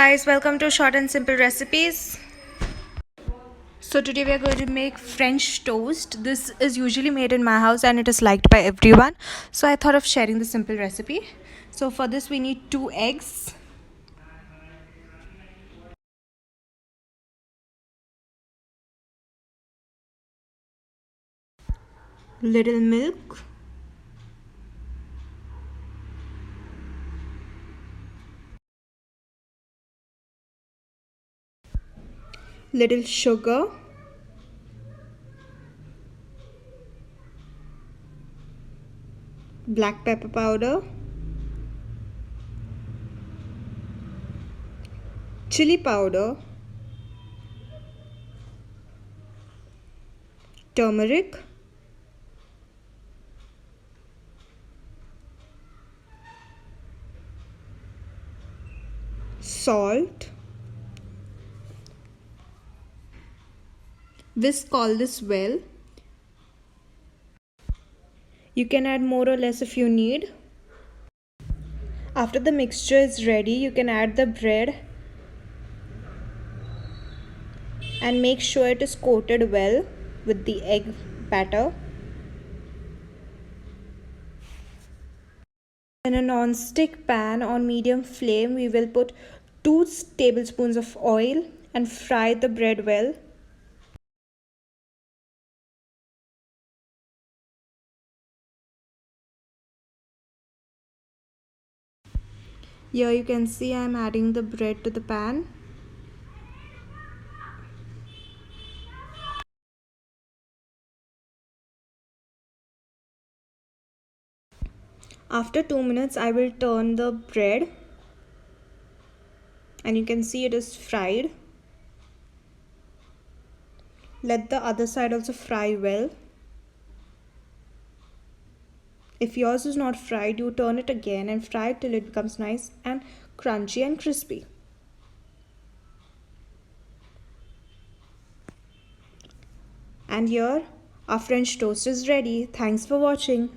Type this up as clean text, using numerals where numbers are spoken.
guys, welcome to Short and Simple Recipes. So today we are going to make French toast. This is usually made in my house and it is liked by everyone. So I thought of sharing the simple recipe. So for this we need 2 eggs, little milk, little sugar, black pepper powder, chili powder, turmeric, salt. Whisk all this well. You can add more or less if you need. After the mixture is ready, you can add the bread and make sure it is coated well with the egg batter. In a non-stick pan on medium flame, we will put 2 tablespoons of oil and fry the bread well. Here you can see I am adding the bread to the pan. After 2 minutes, I will turn the bread and you can see it is fried. Let the other side also fry well. If yours is not fried, you turn it again and fry it till it becomes nice and crunchy and crispy. And here our French toast is ready. Thanks for watching.